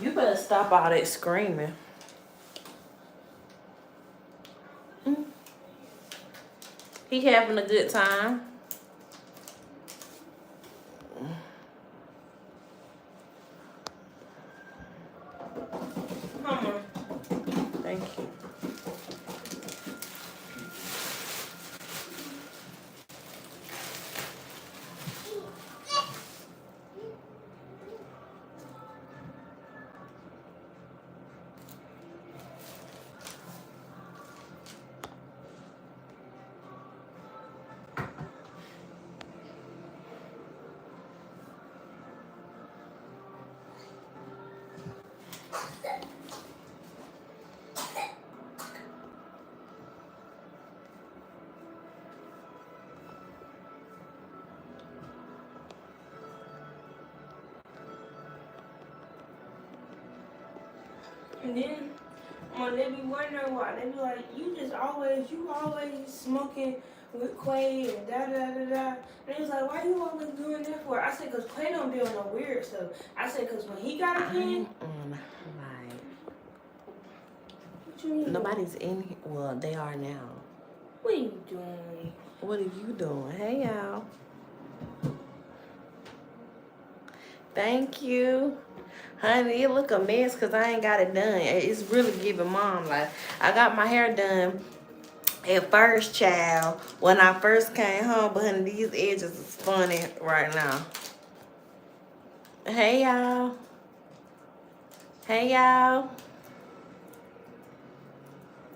You better stop all that screaming. He having a good time. Come on. Thank you. And then when they be wondering why, they be like, you always smoking with Quay and da da da da. And they was like, why you always doing that for? I said, cause Quay don't be on no weird stuff. I said, cause when he got a pen. What you mean? Nobody's in here. Well, they are now. What are you doing? What are you doing? Hey, y'all. Thank you. Honey, it look a mess because I ain't got it done. It's really giving mom. Like, I got my hair done at first, child, when I first came home. But, honey, these edges is funny right now. Hey, y'all. Hey, y'all.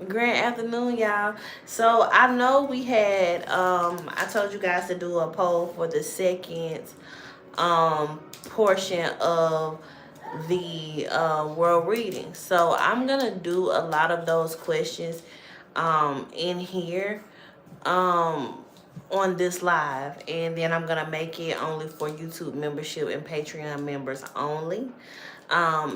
Grand afternoon, y'all. So I know we had I told you guys to do a poll for the second portion of the world reading. So I'm gonna do a lot of those questions in here on this live, and then I'm gonna make it only for YouTube membership and Patreon members only.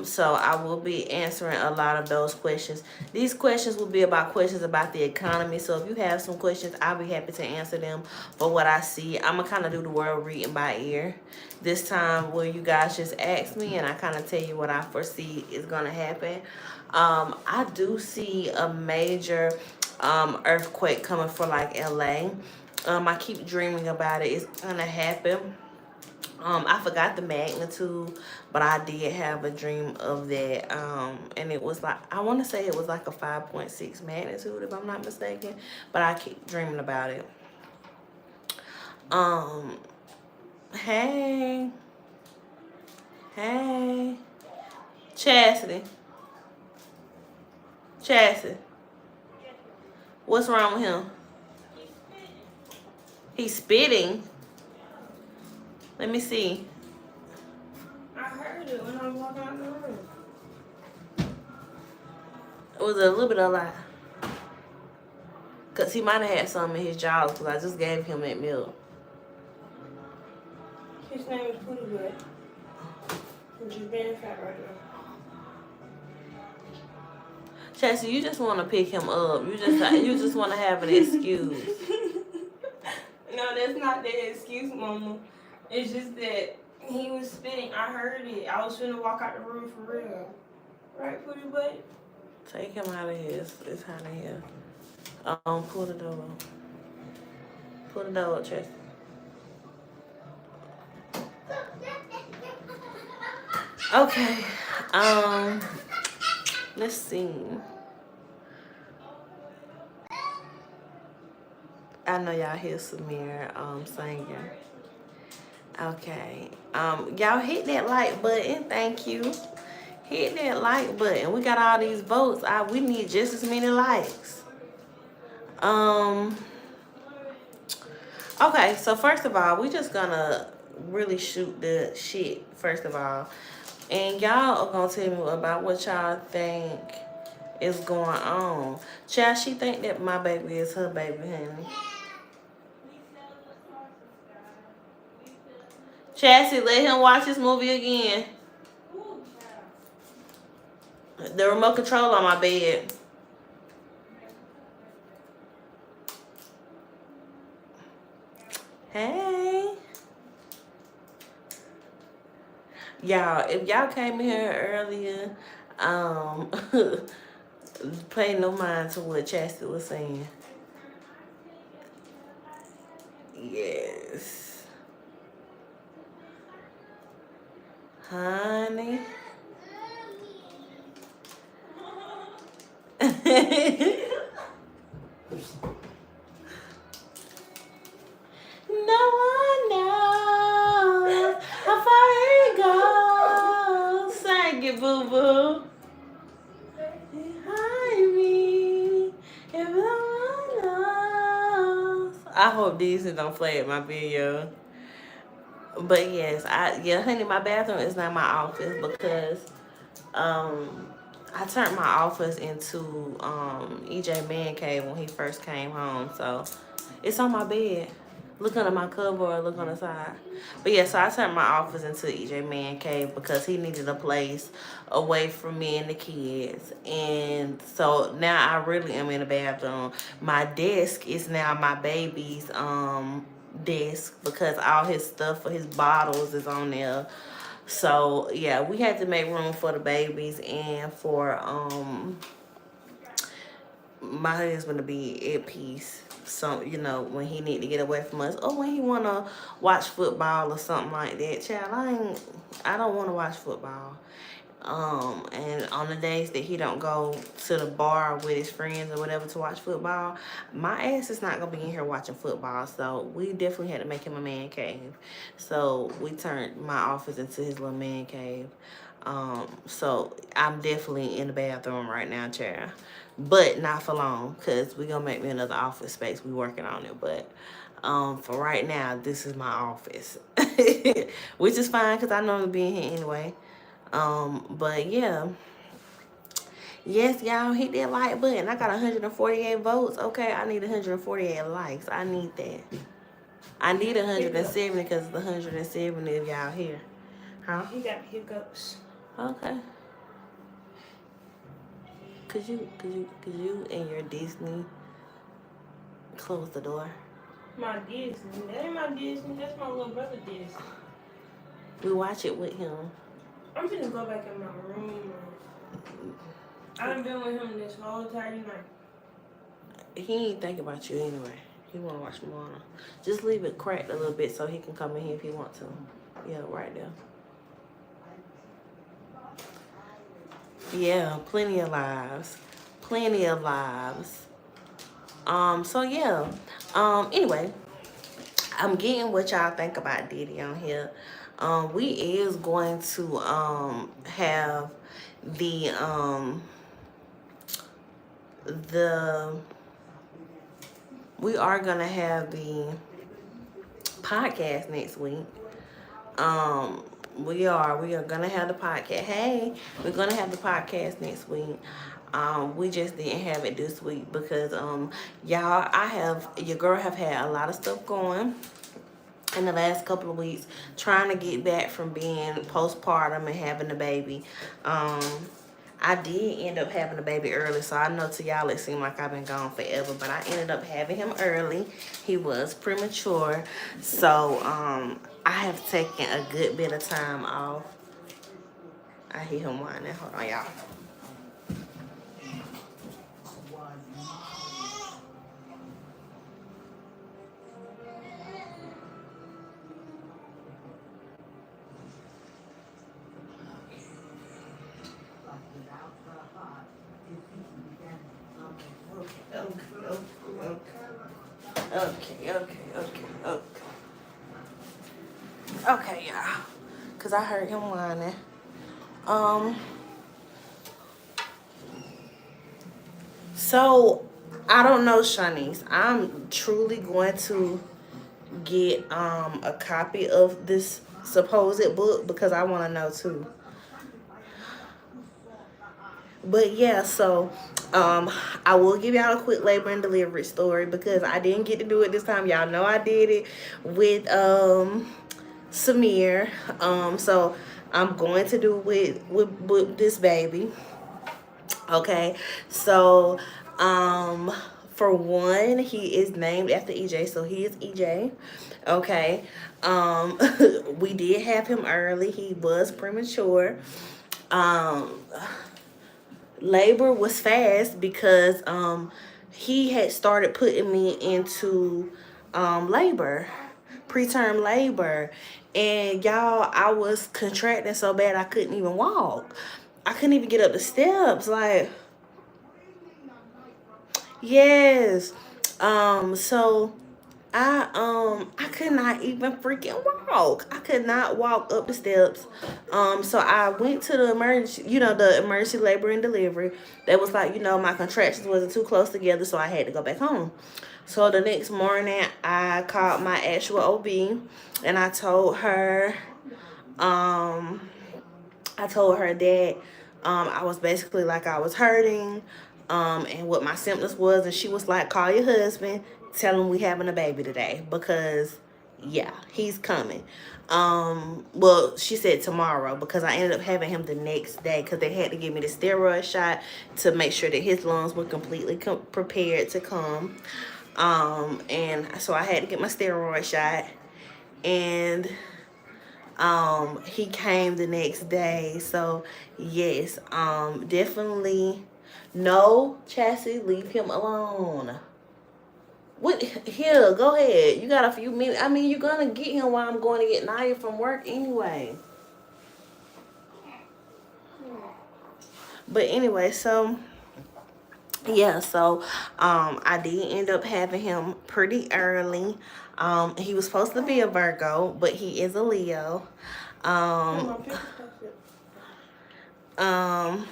So I will be answering a lot of those questions. These questions will be about questions about the economy. So if you have some questions, I'll be happy to answer them for what I see. I'm gonna kind of do the world reading by ear this time, where you guys just ask me and I kind of tell you what I foresee is gonna happen. I do see a major earthquake coming for like LA. I keep dreaming about it. It's gonna happen. I forgot the magnitude, but I did have a dream of that. And it was like, I want to say it was like a 5.6 magnitude, if I'm not mistaken, but I keep dreaming about it. Hey, Chastity, what's wrong with him? He's spitting. Let me see. I heard it when I was walking out the room. It was a little bit of a lie. Because he might have had some in his jaws, because I just gave him that milk. His name is Pootie Butt. He's just being fat right now. Chastity, you just want to pick him up. You just want to have an excuse. No, that's not the excuse, Mama. It's just that he was spitting. I heard it. I was finna walk out the room for real. Right, Pootie Butt? Take him out of here. It's hot in here. Pull the door up. Pull the door up, Chastity. Okay. Let's see. I know y'all hear Samir singing. Okay. Y'all hit that like button. Thank you. Hit that like button. We got all these votes. We need just as many likes. Okay, so first of all, we just gonna really shoot the shit, first of all. And y'all are gonna tell me about what y'all think is going on. Child, she think that my baby is her baby, honey. Chassie, let him watch this movie again. The remote control on my bed. Hey. Y'all, if y'all came here earlier, pay no mind to what Chastity was saying. Yes. Honey. No one knows how far it goes. Sing it, boo boo. Behind me, if no one knows. I hope Disney don't play at my video. But yes, honey, my bathroom is not my office because I turned my office into EJ Man Cave when he first came home. So it's on my bed. Look under my cover or look on the side. But yeah, so I turned my office into EJ Man Cave because he needed a place away from me and the kids. And so now I really am in the bathroom. My desk is now my baby's desk because all his stuff for his bottles is on there. So yeah, we had to make room for the babies and for my husband to be at peace. So, when he need to get away from us or when he wanna watch football or something like that. Child, I don't wanna watch football. And on the days that he don't go to the bar with his friends or whatever to watch football, my ass is not gonna be in here watching football. So we definitely had to make him a man cave. So we turned my office into his little man cave. So I'm definitely in the bathroom right now, child. But not for long, because we're gonna make me another office space. We working on it. But for right now, this is my office. Which is fine because I normally be in here anyway. But yeah. Yes, y'all hit that like button. I got 148 votes. Okay, I need 148 likes. I need that. I need 170 because it's 170 of y'all here. Huh? He got hiccups. Okay. Could you and your Disney close the door? My Disney. That ain't my Disney. That's my little brother Disney. We watch it with him. I'm finna go back in my room. I done been with him this whole entire night. He ain't think about you anyway. He wanna watch Moana. Just leave it cracked a little bit so he can come in here if he wants to. Yeah, right there. Yeah, plenty of lives. Plenty of lives. So yeah. Anyway, I'm getting what y'all think about Diddy on here. We is going to have the we are gonna have the podcast next week. We are gonna have the podcast. Hey, we're gonna have the podcast next week. We just didn't have it this week because y'all, your girl have had a lot of stuff going in the last couple of weeks, trying to get back from being postpartum and having a baby. I did end up having a baby early, so I know to y'all it seemed like I've been gone forever, but I ended up having him early. He was premature, so I have taken a good bit of time off. I hear him whining. Hold on, y'all. Okay, y'all. Because I heard him whining. So, I don't know, Shanice. I'm truly going to get a copy of this supposed book because I want to know too. But yeah, so I will give y'all a quick labor and delivery story because I didn't get to do it this time. Y'all know I did it with Samir. So I'm going to do it with this baby. Okay, so For one, he is named after EJ, so he is EJ. Okay. Um, we did have him early. He was premature. Um, labor was fast because he had started putting me into labor, preterm labor. And y'all, I was contracting so bad I couldn't even walk. I couldn't even get up the steps. Like, yes. So I could not even freaking walk. I could not walk up the steps. So I went to the emergency labor and delivery. That was like, my contractions wasn't too close together, so I had to go back home. So the next morning I called my actual OB and um I told her that I was basically like I was hurting, and what my symptoms was, and she was like, "Call your husband, tell him we having a baby today because, yeah, he's coming." Well, she said tomorrow because I ended up having him the next day because they had to give me the steroid shot to make sure that his lungs were completely prepared to come. And so I had to get my steroid shot, and he came the next day. So yes, definitely no, Chassis, leave him alone. What? Here, go ahead, you got a few minutes. I mean, you're gonna get him while I'm going to get Naya from work anyway. But anyway, so yeah, so I did end up having him pretty early. He was supposed to be a Virgo, but he is a Leo. um um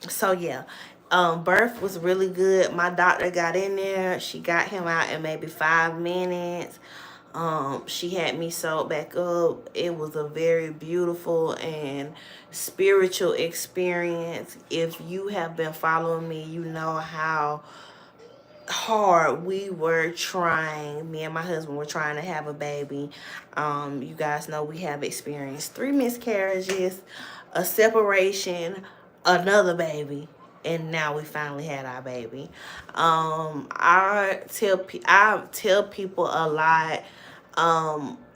so yeah, birth was really good. My doctor got in there, she got him out in maybe 5 minutes. She had me sewed back up. It was a very beautiful and spiritual experience. If you have been following me, you know how hard we were trying. Me and my husband were trying to have a baby. You guys know we have experienced 3 miscarriages, a separation, another baby, and now we finally had our baby. I tell people a lot.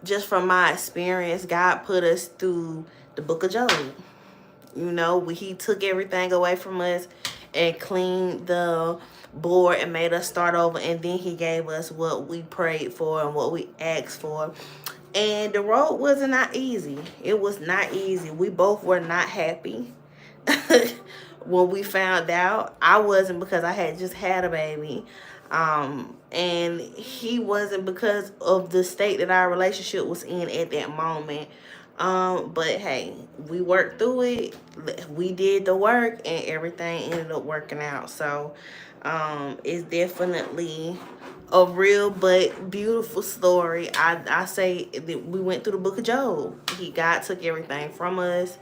Just from my experience, God put us through the book of Job. He took everything away from us and cleaned the board and made us start over, and then he gave us what we prayed for and what we asked for. And the road wasn't not easy. It was not easy. We both were not happy when we found out. I wasn't, because I had just had a baby. And he wasn't, because of the state that our relationship was in at that moment. But hey, we worked through it. We did the work, and everything ended up working out. So it's definitely a real but beautiful story. I say that we went through the book of Job. God took everything from us.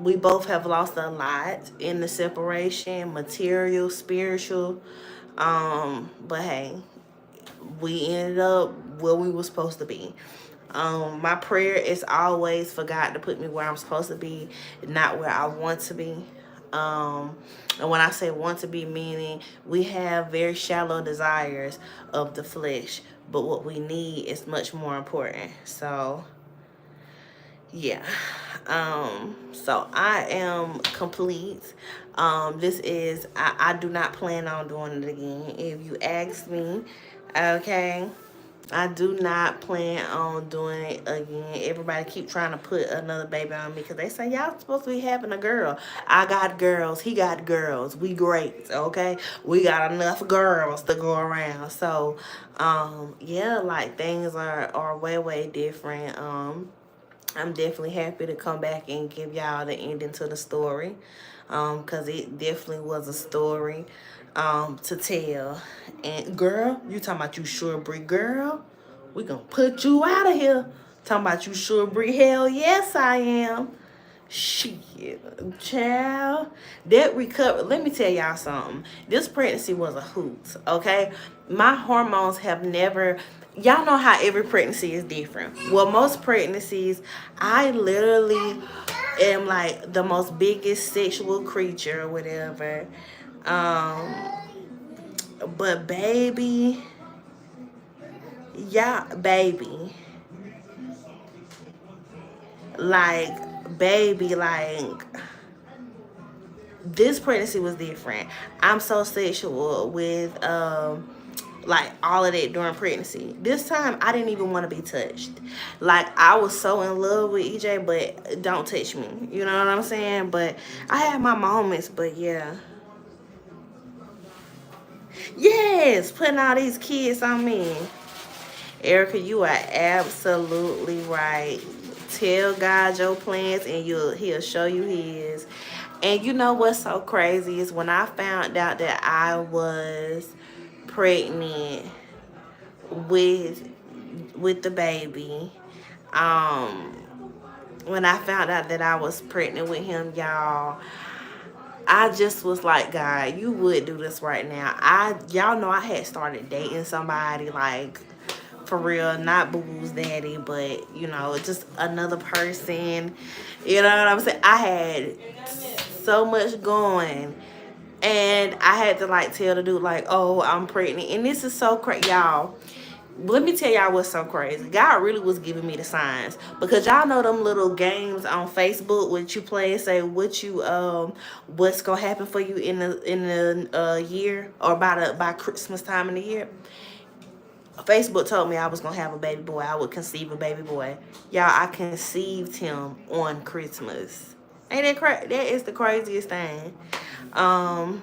We both have lost a lot in the separation, material, spiritual. But hey, we ended up where we were supposed to be. My prayer is always for God to put me where I'm supposed to be, not where I want to be. And when I say want to be, meaning we have very shallow desires of the flesh, but what we need is much more important. So yeah. So I am complete. I do not plan on doing it again. If you ask me, okay, I do not plan on doing it again. Everybody keep trying to put another baby on me because they say y'all supposed to be having a girl. I got girls. He got girls. We great, okay? We got enough girls to go around. So, yeah, like things are way, way different. I'm definitely happy to come back and give y'all the ending to the story, because it definitely was a story to tell. And girl, you talking about you sure Bree, girl, we gonna put you out of here. Talking about you sure Bree, hell yes I am. Shit, child. That recover. Let me tell y'all something. This pregnancy was a hoot, okay? My hormones have never. Y'all know how every pregnancy is different. Well, most pregnancies, I literally am like the most biggest sexual creature or whatever. But baby, yeah, baby, baby, this pregnancy was different. I'm so sexual with like all of that during pregnancy. This time I didn't even want to be touched. Like I was so in love with EJ, but don't touch me. You know what I'm saying? But I had my moments, but yeah. Yes, putting all these kids on me. Erica, you are absolutely right. Tell God your plans and he'll show you his. And you know what's so crazy is when I found out that I was pregnant with the baby. Um when I found out that I was pregnant with him, y'all, I just was like, God, you would do this right now. Y'all know I had started dating somebody, like, for real, not Boo Boo's daddy, but you know, just another person. You know what I'm saying? I had so much going, and I had to like tell the dude like, oh, I'm pregnant, and this is so crazy, y'all. Let me tell y'all what's so crazy. God really was giving me the signs, because y'all know them little games on Facebook which you play and say what you what's gonna happen for you in the year, or by Christmas time in the year. Facebook told me I was gonna have a baby boy. I would conceive a baby boy. Y'all, I conceived him on Christmas. Ain't that crazy? That is the craziest thing. Um,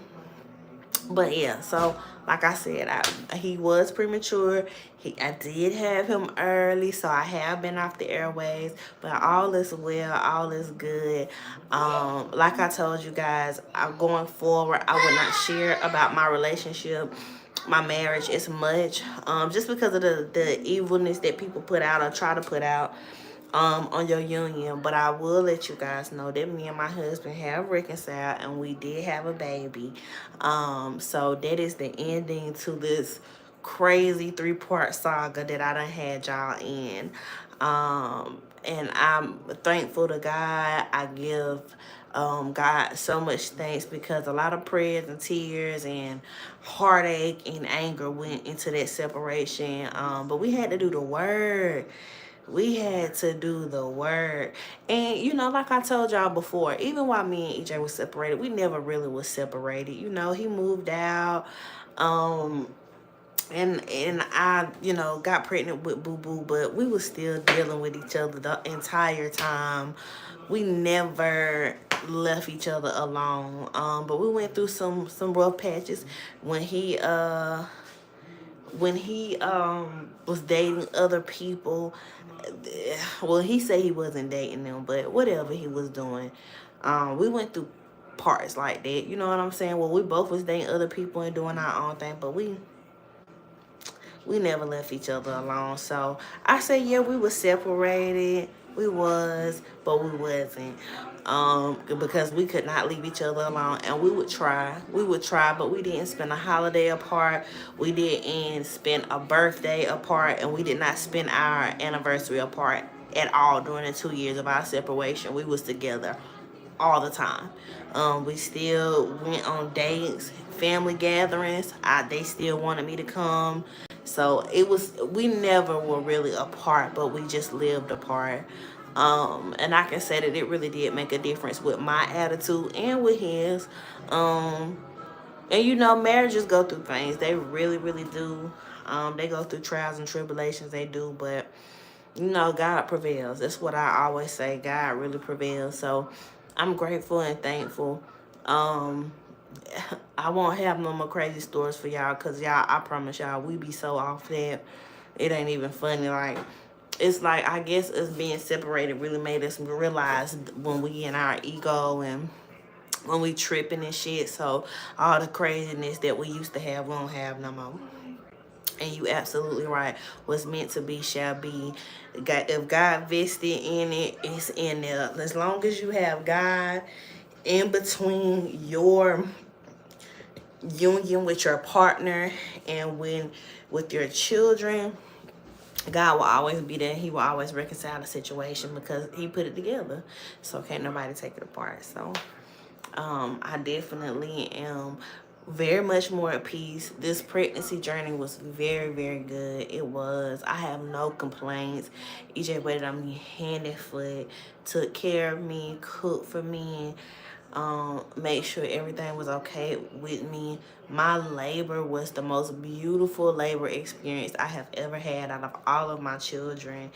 but yeah, so like I said, he was premature. I did have him early, so I have been off the airways. But all is well, all is good. Like I told you guys, I'm going forward. I would not share about my relationship, my marriage as much, just because of the evilness that people put out or try to put out on your union. But I will let you guys know that me and my husband have reconciled, and we did have a baby. So that is the ending to this crazy 3-part saga that I done had y'all in. And I'm thankful to God. I give God so much thanks, because a lot of prayers and tears and heartache and anger went into that separation. But we had to do the work. We had to do the work. And you know, like I told y'all before, even while me and EJ was separated, we never really was separated. You know, he moved out. And I, you know, got pregnant with Boo Boo, but we was still dealing with each other the entire time. We never left each other alone. But we went through some rough patches when he was dating other people. Well, he said he wasn't dating them, but whatever he was doing, we went through parts like that. You know what I'm saying? Well, we both was dating other people and doing our own thing, but we never left each other alone. So I say, yeah, we were separated. We was, but we wasn't. Because we could not leave each other alone, and we would try. We would try, but we didn't spend a holiday apart. We didn't spend a birthday apart, and we did not spend our anniversary apart at all during the 2 years of our separation. We was together all the time. We still went on dates, family gatherings. They still wanted me to come. So we never were really apart, but we just lived apart. And I can say that it really did make a difference with my attitude and with his. And you know, marriages go through things. They really, really do. They go through trials and tribulations. They do, but you know, God prevails. That's what I always say. God really prevails. So I'm grateful and thankful. Um, I won't have no more crazy stories for y'all, because y'all, I promise y'all, we be so off that it ain't even funny. Like, it's like, I guess us being separated really made us realize when we in our ego and when we tripping and shit. So all the craziness that we used to have, we don't have no more. And you absolutely right. What's meant to be shall be. If God vested in it, it's in there. As long as you have God in between your union with your partner and with your children, God will always be there. He will always reconcile the situation, because he put it together. So can't nobody take it apart. So I definitely am very much more at peace. This pregnancy journey was very, very good. It was. I have no complaints. EJ waited on me hand and foot, took care of me, cooked for me, make sure everything was okay with me. My labor was the most beautiful labor experience I have ever had out of all of my children.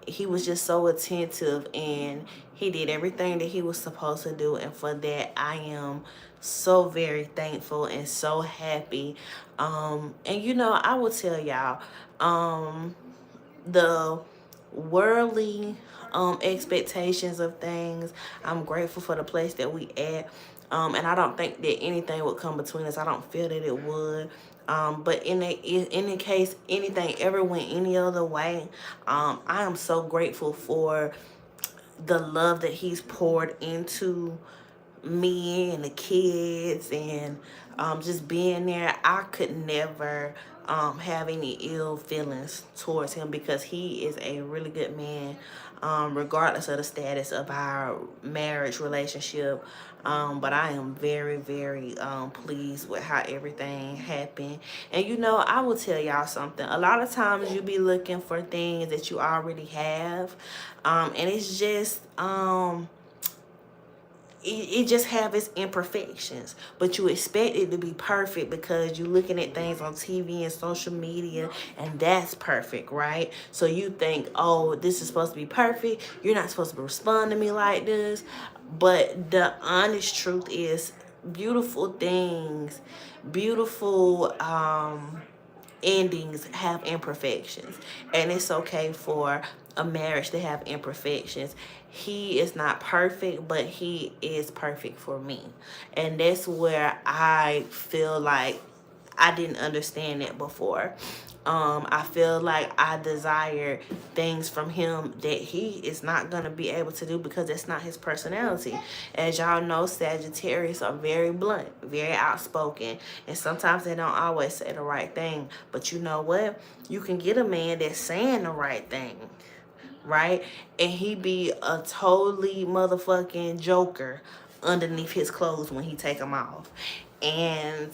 He was just so attentive, and he did everything that he was supposed to do, and for that I am so very thankful and so happy. And you know, I will tell y'all, the worldly expectations of things, I'm grateful for the place that we at. And I don't think that anything would come between us. I don't feel that it would. But in the case anything ever went any other way, I am so grateful for the love that he's poured into me and the kids, and just being there. I could never have any ill feelings towards him, because he is a really good man, regardless of the status of our marriage relationship. But I am very, very pleased with how everything happened. And you know, I will tell y'all something. A lot of times you be looking for things that you already have, and it's just it just have its imperfections, but you expect it to be perfect because you're looking at things on TV and social media, and that's perfect, right? So you think, oh, this is supposed to be perfect, you're not supposed to respond to me like this. But the honest truth is, beautiful things, beautiful endings have imperfections, and it's okay for a marriage to have imperfections. He is not perfect, but he is perfect for me, and that's where I feel like I didn't understand it before. I feel like I desire things from him that he is not going to be able to do, because it's not his personality. As y'all know, Sagittarius are very blunt, very outspoken, and sometimes they don't always say the right thing. But you know what? You can get a man that's saying the right thing, right? And he be a totally motherfucking joker underneath his clothes when he take them off. And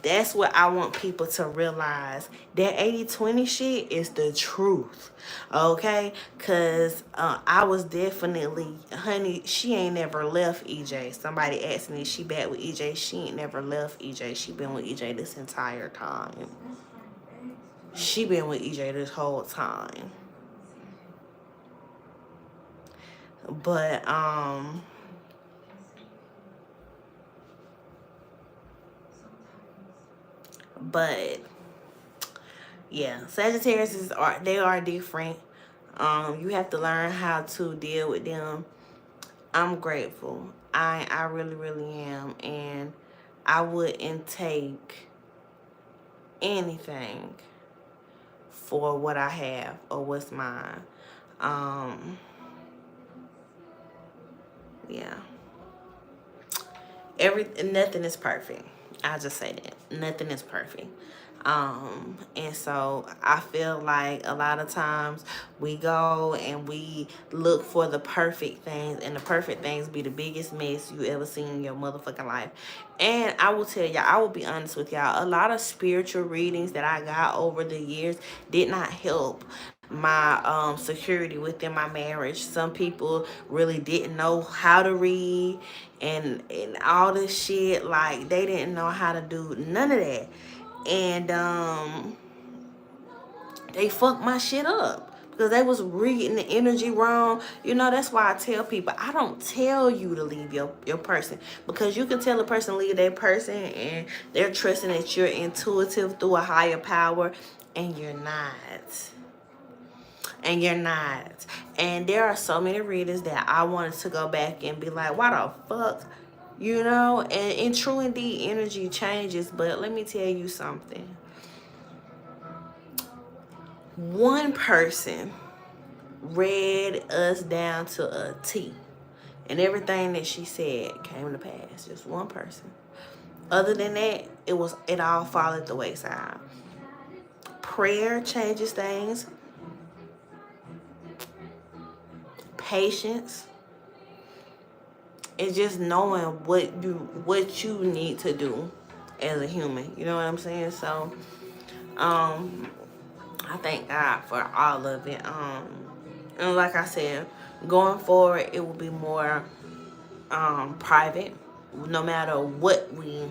that's what I want people to realize. That 80-20 shit is the truth, okay? Because I was definitely, honey, she ain't never left EJ. Somebody asked me, is she back with EJ? She ain't never left EJ. She been with EJ this entire time. She been with EJ this whole time. But yeah, Sagittarius they are different. You have to learn how to deal with them. I'm grateful. I really, really am, and I wouldn't take anything for what I have or what's mine. Yeah. Nothing is perfect. I'll just say that. Nothing is perfect. And so I feel like a lot of times we go and we look for the perfect things, and the perfect things be the biggest mess you ever seen in your motherfucking life. And I will tell y'all, I will be honest with y'all, a lot of spiritual readings that I got over the years did not help my security within my marriage. Some people really didn't know how to read, and all this shit. Like, they didn't know how to do none of that, and they fucked my shit up because they was reading the energy wrong. You know, that's why I tell people, I don't tell you to leave your person, because you can tell a person leave their person and they're trusting that you're intuitive through a higher power, and you're not. And you're not. And there are so many readers that I wanted to go back and be like, why the fuck? You know, and in true indeed, energy changes. But let me tell you something. One person read us down to a T, and everything that she said came to pass. Just one person. Other than that, it all followed the wayside. Prayer changes things. Patience. and just knowing what you need to do as a human. You know what I'm saying? So, I thank God for all of it. And like I said, going forward, it will be more private. No matter what we,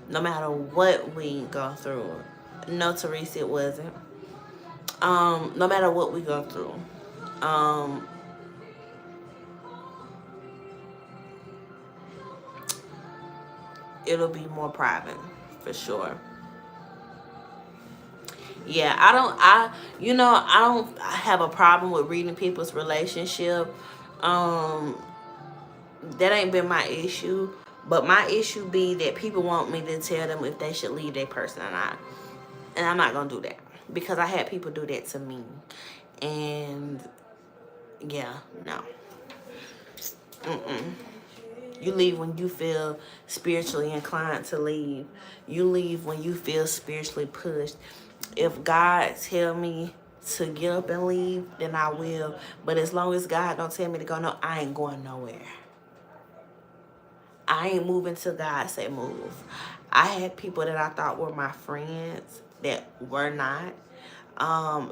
no matter what we go through. No, Teresa, it wasn't. No matter what we go through, um, it'll be more private for sure. Yeah, I don't have a problem with reading people's relationship. Um, that ain't been my issue. But my issue be that people want me to tell them if they should leave their person or not. And I'm not going to do that. Because I had people do that to me. And, yeah, no. Mm-mm. You leave when you feel spiritually inclined to leave. You leave when you feel spiritually pushed. If God tell me to get up and leave, then I will. But as long as God don't tell me to go, no, I ain't going nowhere. I ain't moving till God say move. I had people that I thought were my friends that were not.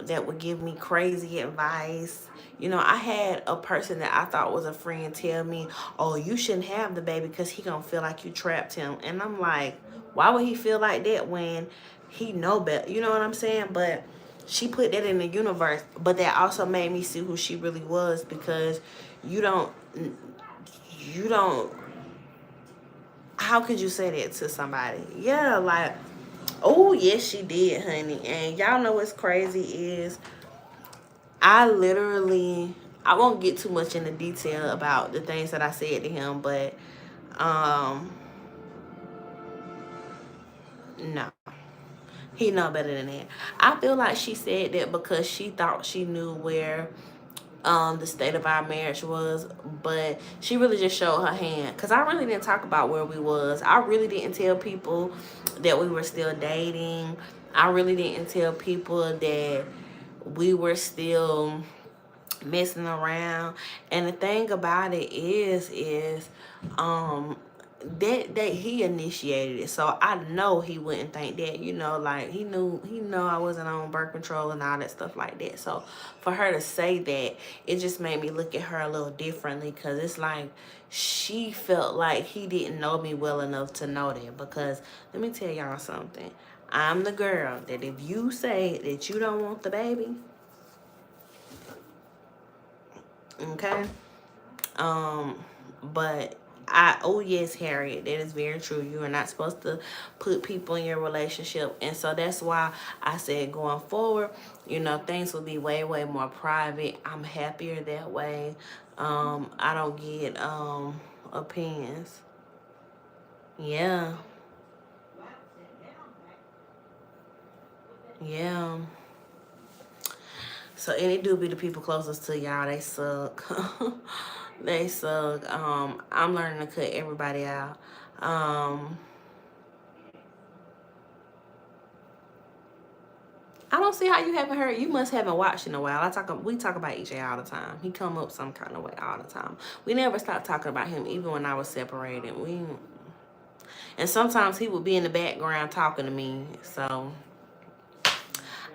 That would give me crazy advice. You know, I had a person that I thought was a friend tell me, "Oh, you shouldn't have the baby because he gonna feel like you trapped him." And I'm like, why would he feel like that when he know better? You know what I'm saying? But she put that in the universe. But that also made me see who she really was, because you don't, you don't. How could you say that to somebody? Yeah, like, oh yes, she did, honey. And y'all know what's crazy is I won't get too much into detail about the things that I said to him, but um no. He know better than that. I feel like she said that because she thought she knew where the state of our marriage was, but she really just showed her hand, because I really didn't talk about where we was. I really didn't tell people that we were still dating. I really didn't tell people that we were still messing around. And the thing about it is um that he initiated it, so I know he wouldn't think that, like he know I wasn't on birth control and all that stuff like that. So for her to say that, it just made me look at her a little differently, because it's like she felt like he didn't know me well enough to know that. Because let me tell y'all something, I'm the girl that if you say that you don't want the baby, okay, but oh yes, Harriet, that is very true. You are not supposed to put people in your relationship. And so that's why I said going forward, things will be way, way more private. I'm happier that way. I don't get opinions. Yeah. Yeah. So any do be the people closest to y'all, they suck. They suck. I'm learning to cut everybody out. I don't see how you haven't heard. You must haven't watched in a while. We talk about EJ all the time. He come up some kind of way all the time. We never stopped talking about him, even when I was separated. And sometimes he would be in the background talking to me. So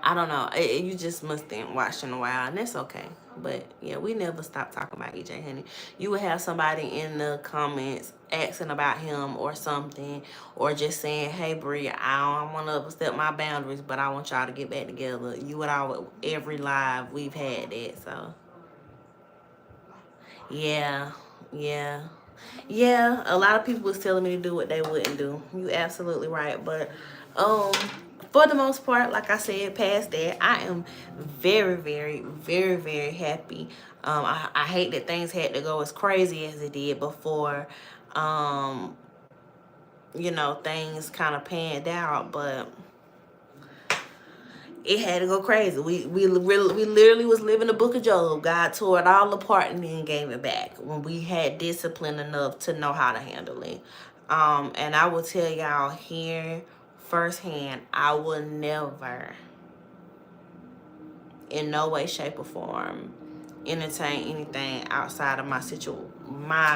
I don't know. You just must have watched in a while, and that's okay. But yeah, we never stopped talking about EJ, honey. You would have somebody in the comments asking about him or something, or just saying, "Hey, Brie, I don't want to overstep my boundaries, but I want y'all to get back together." You would all every live we've had that. So yeah, yeah. Yeah, a lot of people was telling me to do what they wouldn't do. You absolutely right. But um for the most part, like I said, past that, I am very, very, very, very happy. I hate that things had to go as crazy as it did before things kind of panned out, but it had to go crazy. We literally was living the book of Job. God tore it all apart and then gave it back when we had discipline enough to know how to handle it. And I will tell y'all here firsthand, I will never, in no way, shape, or form, entertain anything outside of my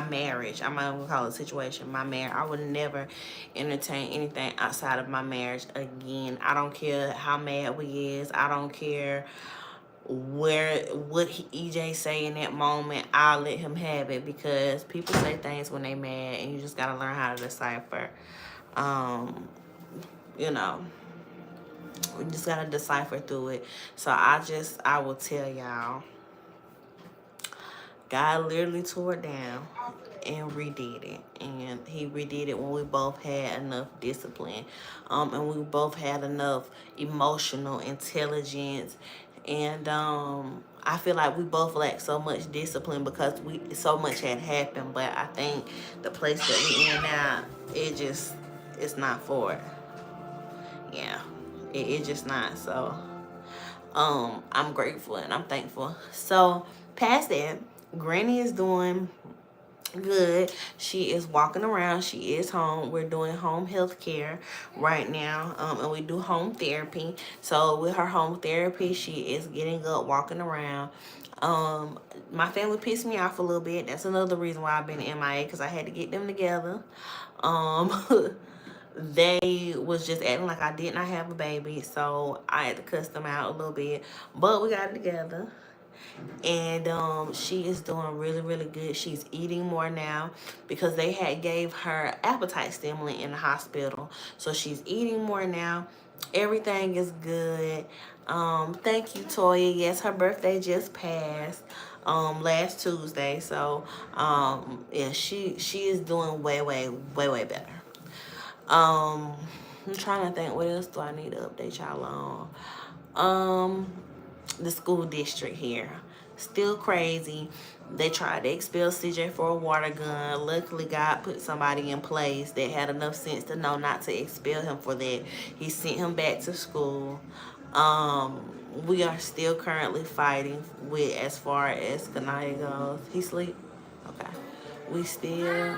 marriage. I'm not gonna call it a situation. My marriage. I would never entertain anything outside of my marriage again. I don't care how mad we is. I don't care what EJ say in that moment. I'll let him have it, because people say things when they mad, and you just gotta learn how to decipher. You know, we just gotta decipher through it. So I will tell y'all, God literally tore it down and redid it. And he redid it when we both had enough discipline. And we both had enough emotional intelligence. And I feel like we both lacked so much discipline because so much had happened. But I think the place that we in now, it's not for it. Yeah. It's just not. So I'm grateful and I'm thankful. So past that, Granny is doing good. She is walking around. She is home. We're doing home health care right now, and we do home therapy. So with her home therapy, she is getting up, walking around. My family pissed me off a little bit. That's another reason why I've been MIA, because I had to get them together. They was just acting like I did not have a baby, so I had to cuss them out a little bit, but we got it together. And she is doing really, really good. She's eating more now because they had gave her appetite stimulant in the hospital, so she's eating more now. Everything is good. Thank you, Toya. Yes, her birthday just passed last Tuesday, so yeah, she is doing way, way, way, way better. I'm trying to think, what else do I need to update y'all on? The school district here, still crazy. They tried to expel CJ for a water gun. Luckily, God put somebody in place that had enough sense to know not to expel him for that. He sent him back to school. We are still currently fighting with, as far as Kanaya goes. He sleep? Okay. We still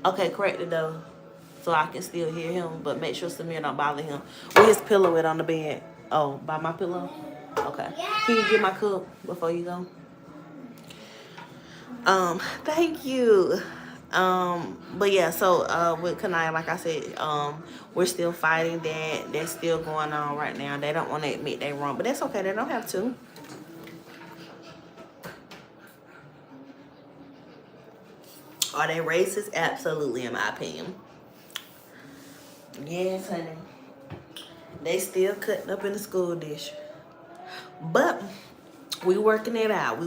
okay, correct it though, so I can still hear him, but make sure Samir don't bother him. Where his pillow at on the bed? Oh, by my pillow? Okay. Can you get my cup before you go? Thank you. But yeah, so with Kanaya, like I said, we're still fighting that. That's still going on right now. They don't want to admit they wrong, but that's okay. They don't have to. Are they racist? Absolutely, in my opinion. Yes, honey. They still cutting up in the school district. But we working it out.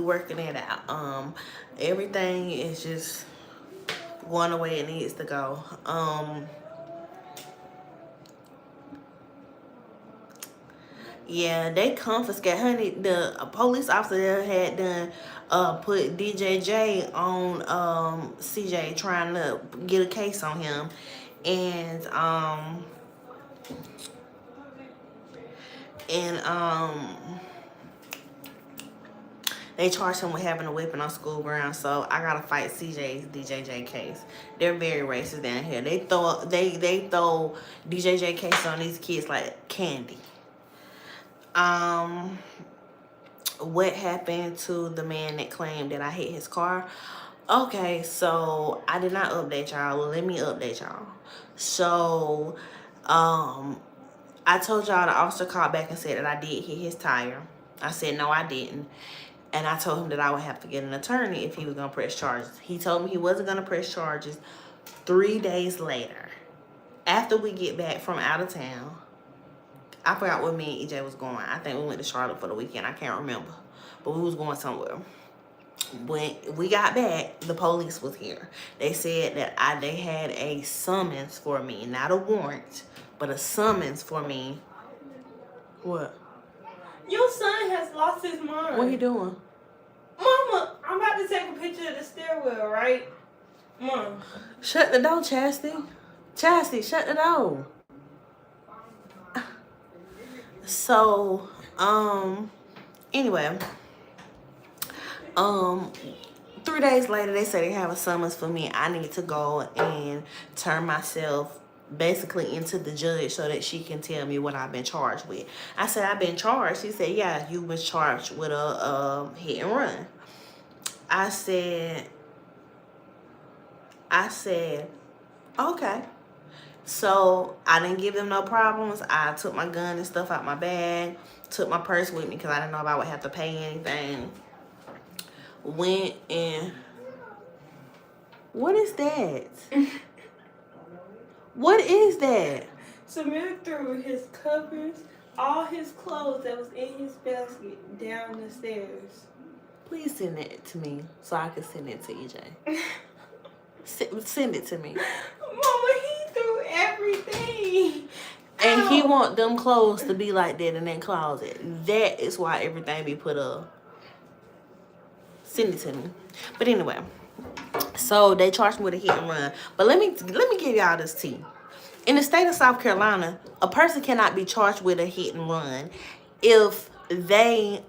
Everything is just going the way it needs to go. Yeah, they confiscate, honey. The police officer there had done put DJJ on CJ, trying to get a case on him, and they charged him with having a weapon on school grounds. So I gotta fight CJ's DJJ case. They're very racist down here. They throw DJJ cases on these kids like candy. What happened to the man that claimed that I hit his car? Okay, so I did not update y'all. Let me update y'all. So, I told y'all the officer called back and said that I did hit his tire. I said no, I didn't. And I told him that I would have to get an attorney if he was going to press charges. He told me he wasn't going to press charges. 3 days later, after we get back from out of town, I forgot where me and EJ was going. I think we went to Charlotte for the weekend. I can't remember. But we was going somewhere. When we got back, the police was here. They said that they had a summons for me. Not a warrant, but a summons for me. What? Your son has lost his mind. What are you doing? Mama, I'm about to take a picture of the stairwell, right? Mom. Shut the door, Chastity. Chastity, shut the door. So, anyway, 3 days later, they say they have a summons for me. I need to go and turn myself basically into the judge so that she can tell me what I've been charged with. I said, I've been charged. She said, yeah, you was charged with a hit and run. I said, okay. So I didn't give them no problems. I took my gun and stuff out my bag, took my purse with me because I didn't know if I would have to pay anything. Went and, what is that? What is that? Samir threw his covers, all his clothes that was in his basket down the stairs. Please send it to me so I can send it to EJ. Send it to me. Mama, he threw everything. And he want them clothes to be like that in that closet. That is why everything be put up. Send it to me. But anyway, so they charged me with a hit and run. But let me give y'all this tea. In the state of South Carolina, a person cannot be charged with a hit and run if they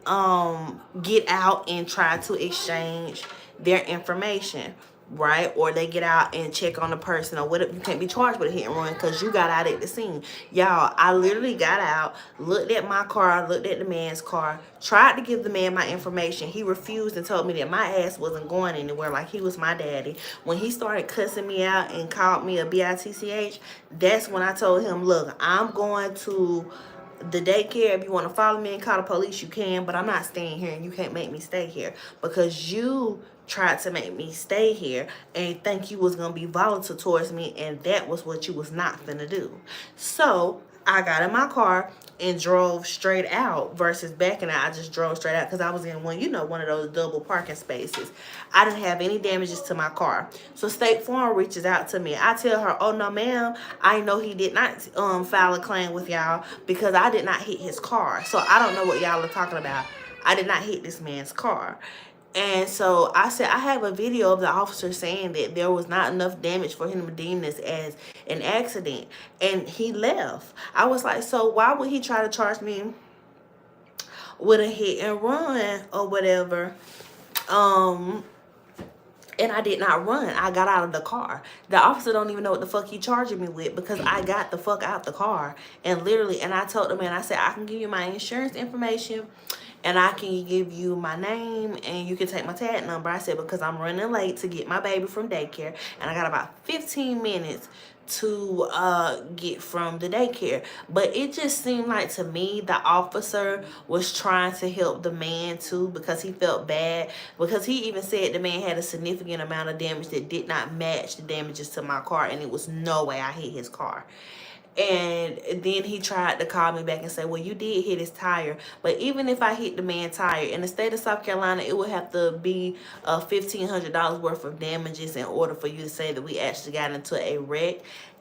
get out and try to exchange their information, right? Or they get out and check on the person or whatever. You can't be charged with a hit and run because you got out at the scene. Y'all, I literally got out, looked at my car, looked at the man's car, tried to give the man my information. He refused and told me that my ass wasn't going anywhere, like he was my daddy. When he started cussing me out and called me a bitch, that's when I told him, look, I'm going to the daycare. If you want to follow me and call the police, you can, but I'm not staying here and you can't make me stay here because you tried to make me stay here and think you was gonna be volatile towards me, and that was what you was not gonna do. So I got in my car and drove straight out versus backing out. I just drove straight out because I was in one of those double parking spaces. I didn't have any damages to my car. So State Farm reaches out to me. I tell her, oh no ma'am, I know he did not file a claim with y'all because I did not hit his car. So I don't know what y'all are talking about. I did not hit this man's car. And so I said, I have a video of the officer saying that there was not enough damage for him to deem this as an accident. And he left. I was like, so why would he try to charge me with a hit and run or whatever? And I did not run. I got out of the car. The officer don't even know what the fuck he charging me with because I got the fuck out the car. And literally, and I told the man, I said, I can give you my insurance information and I can give you my name and you can take my tag number. I said, because I'm running late to get my baby from daycare and I got about 15 minutes to get from the daycare. But it just seemed like to me the officer was trying to help the man too because he felt bad, because he even said the man had a significant amount of damage that did not match the damages to my car, and it was no way I hit his car. And then he tried to call me back and say, well, you did hit his tire. But even if I hit the man's tire, in the state of South Carolina, it would have to be $1,500 worth of damages in order for you to say that we actually got into a wreck.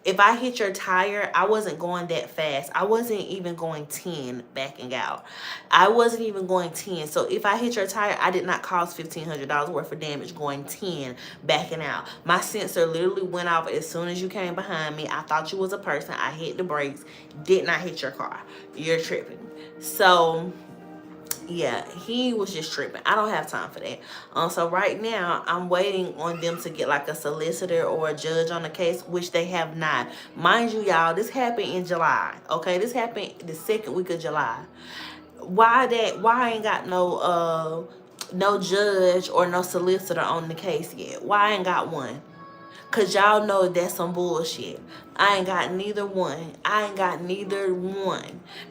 If I hit your tire, I wasn't going that fast. I wasn't even going 10 backing out. I wasn't even going 10. So if I hit your tire, I did not cause $1,500 worth of damage going 10 backing out. My sensor literally went off as soon as you came behind me. I thought you was a person. I hit the brakes. Did not hit your car. You're tripping. So yeah, he was just tripping. I don't have time for that. So right now I'm waiting on them to get like a solicitor or a judge on the case, which they have not. Mind you, y'all, this happened in July. Okay, this happened the second week of July. Why I ain't got no judge or no solicitor on the case yet? Why I ain't got one? Cause y'all know that's some bullshit. I ain't got neither one.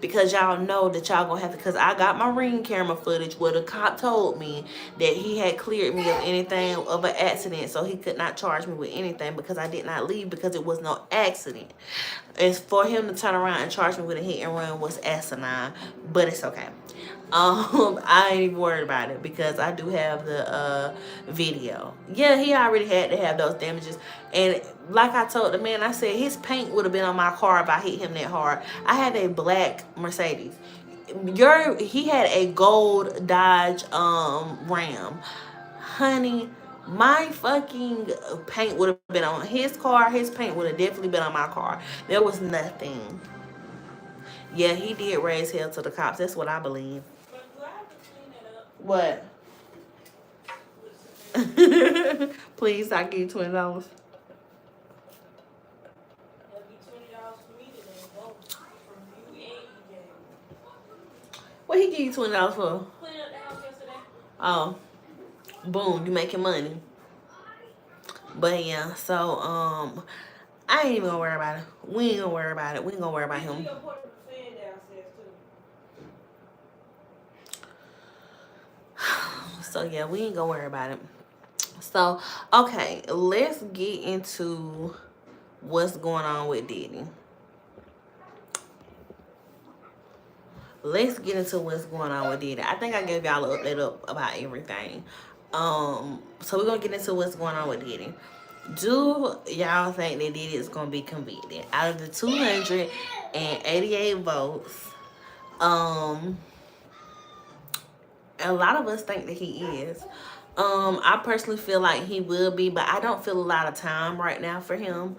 Because y'all know that y'all gonna have to, cause I got my ring camera footage where the cop told me that he had cleared me of anything of an accident, so he could not charge me with anything because I did not leave because it was no accident. And for him to turn around and charge me with a hit and run was asinine, but it's okay. I ain't even worried about it because I do have the video. Yeah, he already had to have those damages. And like I told the man, I said his paint would have been on my car if I hit him that hard. I had a black Mercedes. He had a gold Dodge Ram. Honey, my fucking paint would have been on his car. His paint would have definitely been on my car. There was nothing. Yeah, he did raise hell to the cops. That's what I believe. What? Please, I give you $20. give you $20 for? Clean up the house yesterday. Oh, boom, you making money. But yeah, so I ain't even gonna worry about it. We ain't gonna worry about it. We ain't gonna worry about him. So yeah, we ain't gonna worry about it. So okay, let's get into what's going on with Diddy. Let's get into what's going on with Diddy. I think I gave y'all an update up about everything. So we're gonna get into what's going on with Diddy. Do y'all think that Diddy is gonna be convicted? Out of the 288 votes, a lot of us think that he is. I personally feel like he will be, but I don't feel a lot of time right now for him.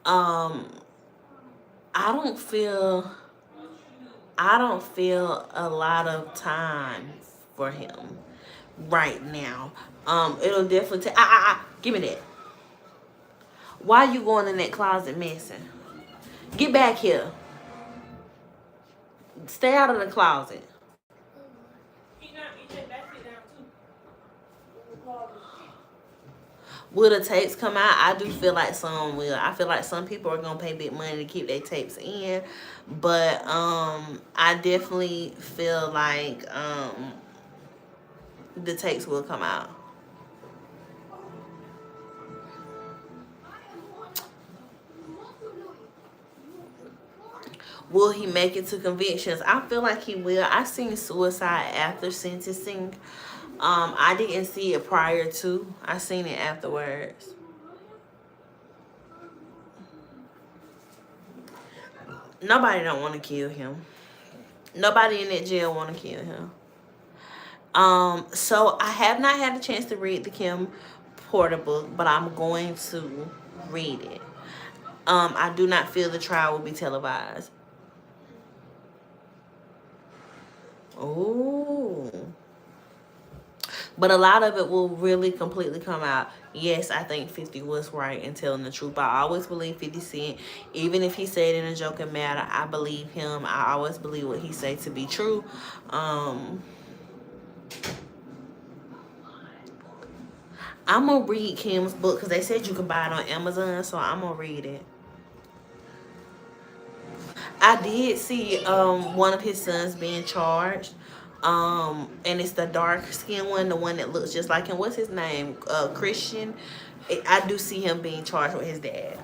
I don't feel a lot of time for him right now. It'll definitely take. Give me that. Why you going in that closet messing? Get back here. Stay out of the closet. Will the tapes come out? I do feel like some will. I feel like some people are gonna pay big money to keep their tapes in, but I definitely feel like the tapes will come out. Will he make it to convictions? I feel like he will. I seen suicide after sentencing. I didn't see it prior to. I seen it afterwards. Nobody don't want to kill him. Nobody in that jail want to kill him. So I have not had a chance to read the Kim Porter book, but I'm going to read it. I do not feel the trial will be televised. Ooh. But a lot of it will really completely come out. Yes, I think 50 was right in telling the truth. I always believe 50 Cent. Even if he said in a joking matter, I believe him. I always believe what he say to be true. I'm going to read Kim's book because they said you could buy it on Amazon. So I'm going to read it. I did see one of his sons being charged. And it's the dark skinned one, the one that looks just like him. What's his name? Christian. I do see him being charged with his dad.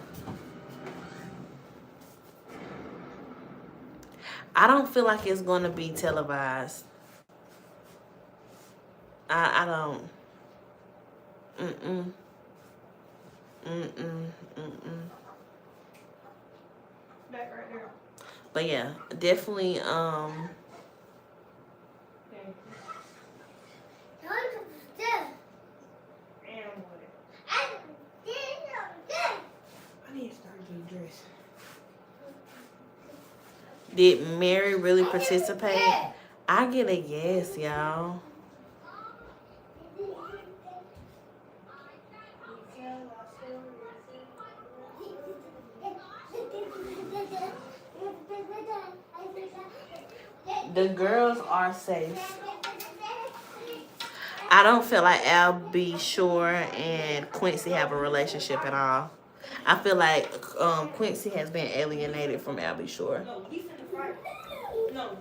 I don't feel like it's going to be televised. I don't. Back right there. But yeah, definitely I need to start getting dressed. did Mary really participate? I get a yes, y'all. The girls are safe. I don't feel like Al B. Shore and Quincy have a relationship at all. I feel like Quincy has been alienated from Al B. Shore. No, he's in the front. No.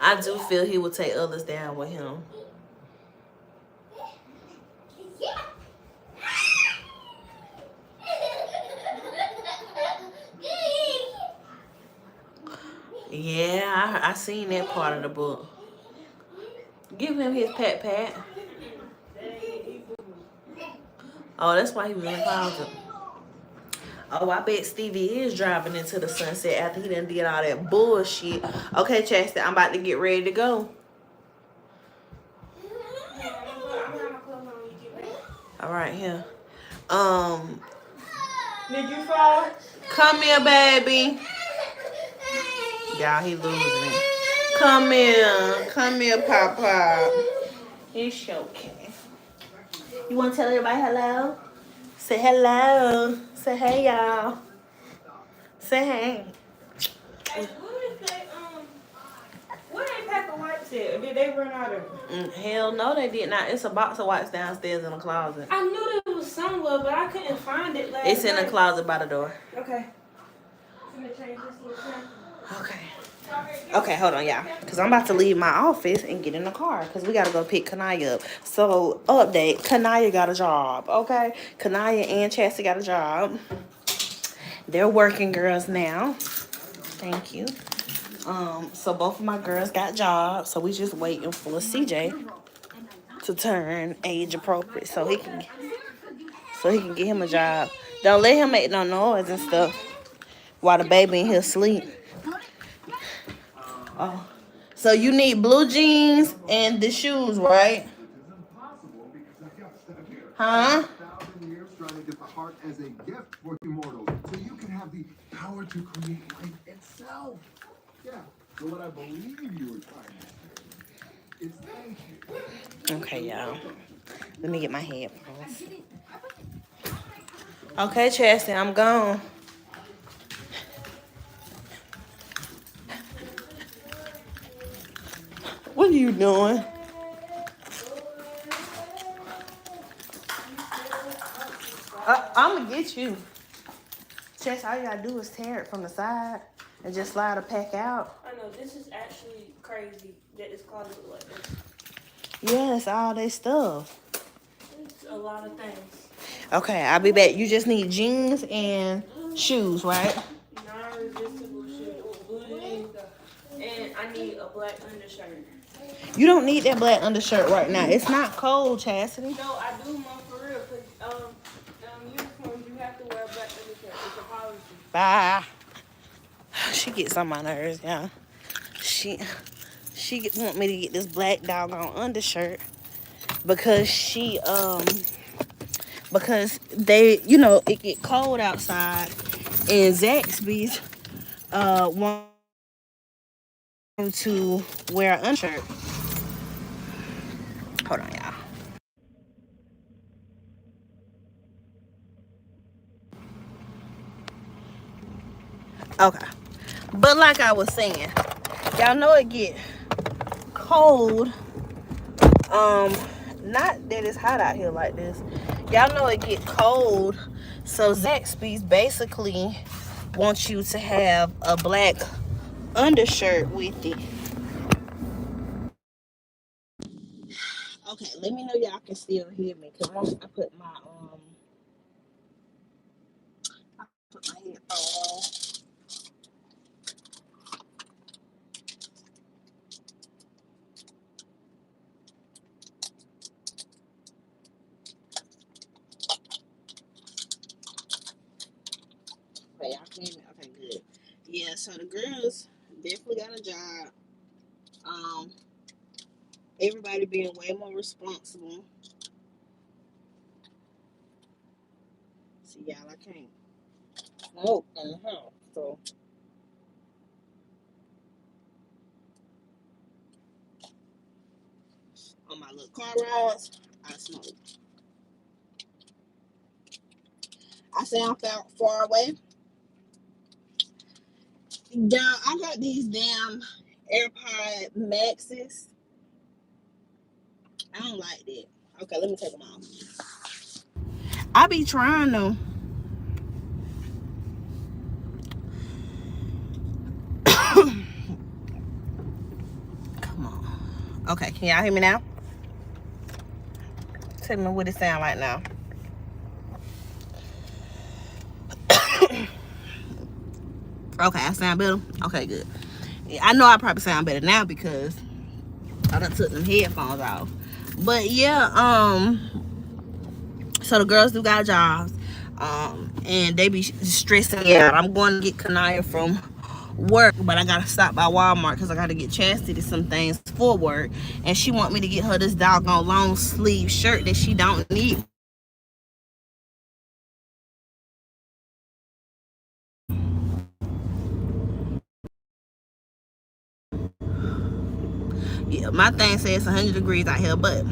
I do feel he will take others down with him. Yeah, I seen that part of the book. Give him his pat. Oh, that's why he was in the closet. Oh, I bet Stevie is driving into the sunset after he done did all that bullshit. Okay, Chastity, I'm about to get ready to go. All right, here. Did you fall? Come here, baby. Y'all, he losing it. Come here, Papa. It's okay. You want to tell everybody hello? Say hello. Say hey, y'all. Say hey. Hey, what they pack of wipes at? Or did they run out of them? Hell no, they did not. It's a box of wipes downstairs in the closet. I knew there was somewhere, but I couldn't find it last It's in the night. closet by the door. Okay. I'm gonna change this little thing. Okay. Okay, hold on, y'all. Because I'm about to leave my office and get in the car. Because we got to go pick Kanaya up. So, update. Kanaya got a job, okay? Kanaya and Chastity got a job. They're working girls now. Thank you. So both of my girls got jobs. So we just waiting for CJ to turn age appropriate. So he can get him a job. Don't let him make no noise and stuff while the baby in here sleep. Oh, so you need blue jeans and the shoes, right? Huh? Trying to get the heart as a gift for immortals, so you can have the power to create life itself. Yeah. So what I believe you were trying to say is thank you. Okay, y'all. Let me get my headphones. Okay, Chastity, I'm gone. What are you doing? I'm gonna get you. Chastity, all you gotta do is tear it from the side and just slide a pack out. I know, this is actually crazy that it's called it like this. Yeah, it's all they stuff. It's a lot of things. Okay, I'll be back. You just need jeans and shoes, right? Non-resistable shoes, blue jeans, and I need a black undershirt. You don't need that black undershirt right now. It's not cold, Chastity. No, I do, Mom, for real. Cause uniforms you have to wear a black undershirt. It's a policy. Bye. She gets on my nerves, y'all. She want me to get this black doggone undershirt because because they, it get cold outside, and Zaxby's want to wear an undershirt. Hold on, y'all. Okay, but like I was saying, y'all know it get cold. Not that it's hot out here like this. Y'all know it get cold, so Zaxby's basically wants you to have a black undershirt with it. Okay, let me know y'all can still hear me, because once I put my headphones on. Okay, y'all can hear me? Okay, good. Yeah, so the girls definitely got a job. Everybody being way more responsible. See, y'all, I can't smoke in the house, so on my little car rides, I smoke. I sound far away. Y'all, I got these damn AirPod Maxes. I don't like that. Okay, let me take them off. I be trying though. Come on. Okay, can y'all hear me now? Tell me what it sound like now. Okay, I sound better? Okay, good. I know I probably sound better now because I done took them headphones off. But yeah, so the girls do got jobs. And they be stressing me out. I'm going to get Kanaya from work, but I gotta stop by Walmart because I gotta get Chastity some things for work. And she want me to get her this doggone long sleeve shirt that she don't need. Yeah, my thing says it's 100 degrees out here, but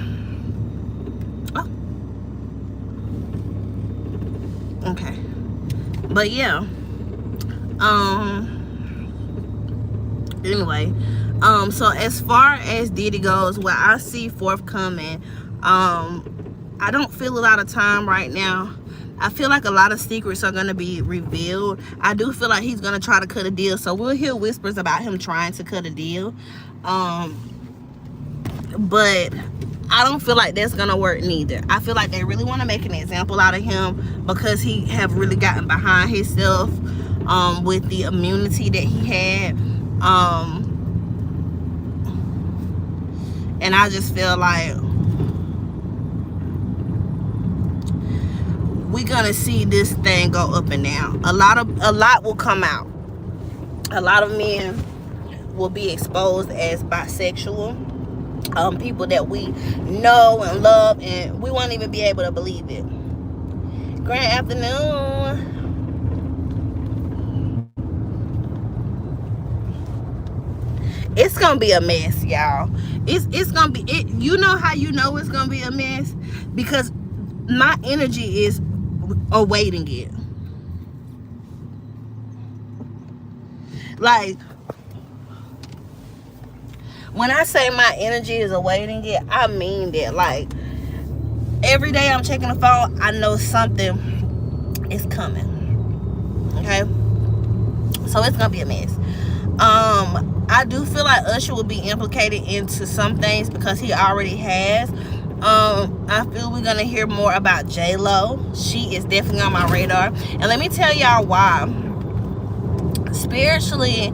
oh, okay. But yeah, Anyway, so as far as Diddy goes, what I see forthcoming, I don't feel a lot of time right now. I feel like a lot of secrets are going to be revealed. I do feel like he's going to try to cut a deal, so we'll hear whispers about him trying to cut a deal. But I don't feel like that's gonna work neither. I feel like they really want to make an example out of him because he have really gotten behind himself with the immunity that he had. And I just feel like we're gonna see this thing go up and down. A lot will come out. A lot of men will be exposed as bisexual. People that we know and love, and we won't even be able to believe it. Grand afternoon. It's gonna be a mess, y'all. It's gonna be it. You know how you know it's gonna be a mess? Because my energy is awaiting it. Like, when I say my energy is awaiting it, I mean that. Like, every day I'm checking the phone, I know something is coming. Okay? So it's gonna be a mess. I do feel like Usher will be implicated into some things because he already has. I feel we're gonna hear more about J-Lo. She is definitely on my radar. And let me tell y'all why. Spiritually,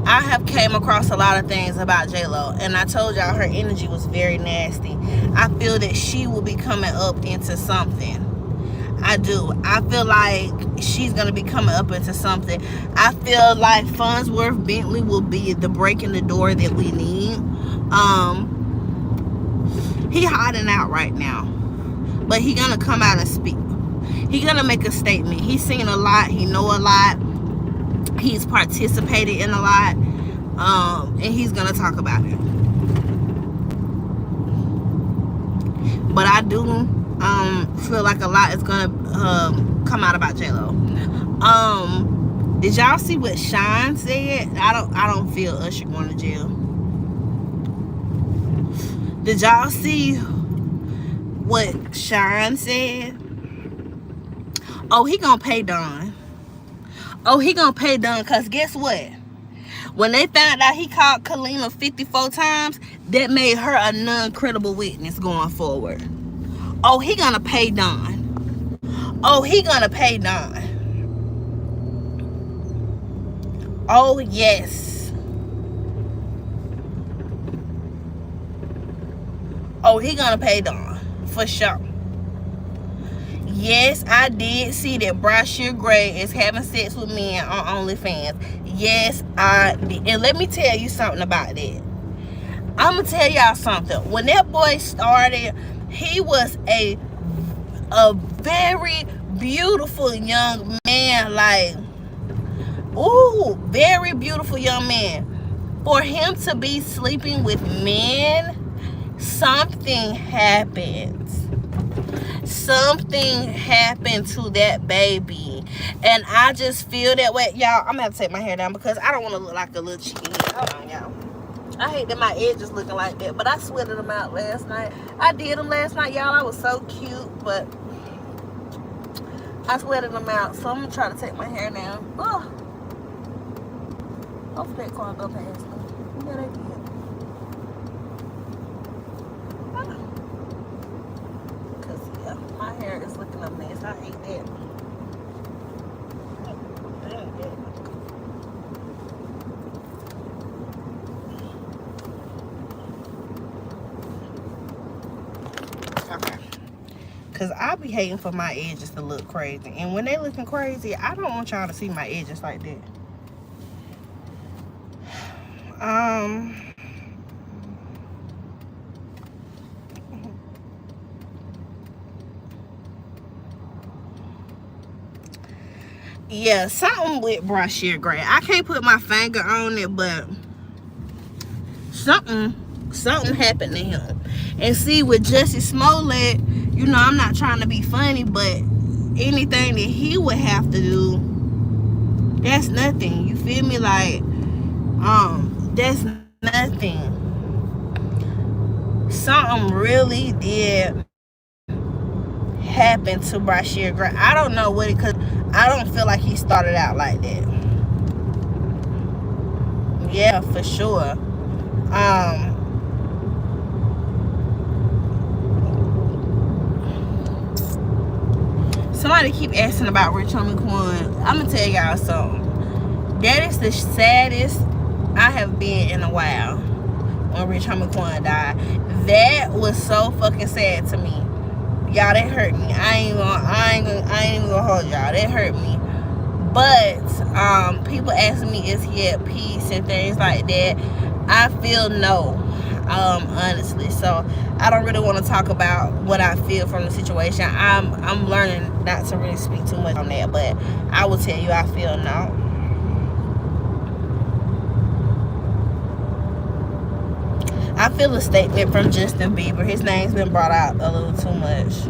I have came across a lot of things about J-Lo, and I told y'all her energy was very nasty. I feel that she will be coming up into something. I do. I feel like she's going to be coming up into something. I feel like Farnsworth Bentley will be the break in the door that we need. He hiding out right now, but he going to come out and speak. He going to make a statement. He's seen a lot. He know a lot. He's participated in a lot, and he's gonna talk about it. But I do feel like a lot is gonna come out about J-Lo. Did y'all see what Sean said? I don't feel Usher going to jail. Did y'all see what Sean said? Oh, he gonna pay Don. Oh, he gonna pay Don, because guess what? When they found out he called Kalina 54 times, that made her a non-credible witness going forward. Oh, he gonna pay Don. Oh, he gonna pay Don. Oh, yes. Oh, he gonna pay Don, for sure. Yes, I did see that Brashear Gray is having sex with men on OnlyFans. Yes, I did. And let me tell you something about that. I'm going to tell y'all something. When that boy started, he was a very beautiful young man. Like, ooh, very beautiful young man. For him to be sleeping with men, something happens. Something happened to that baby, and I just feel that way. Y'all, I'm gonna have to take my hair down because I don't want to look like a little chicken. Hold on, y'all. I hate that my edges looking like that, but I sweated them out last night. I did them last night, y'all. I was so cute, but I sweated them out, so I'm gonna try to take my hair down. Oh, hopefully that car go past me. Yeah, they did. My hair is looking a mess. I hate that. Okay. Because I be hating for my edges to look crazy. And when they looking crazy, I don't want y'all to see my edges like that. Yeah, something with Brashear Gray. I can't put my finger on it, but something happened to him. And see, with Jussie Smollett, you know, I'm not trying to be funny, but anything that he would have to do That's nothing. You feel me? Like, that's nothing. Something really did happen to Brashear Gray. I don't know what it, cause I don't feel like he started out like that. Yeah, for sure. Somebody keep asking about Rich Homie Quan. I'm gonna tell y'all something. That is the saddest I have been in a while. When Rich Homie Quan died, that was so fucking sad to me. Y'all, that hurt me. I ain't even gonna hold y'all. That hurt me. But people asking me, is he at peace and things like that? I feel no, honestly. So I don't really want to talk about what I feel from the situation. I'm learning not to really speak too much on that, but I will tell you I feel no. I feel a statement from Justin Bieber. His name's been brought out a little too much.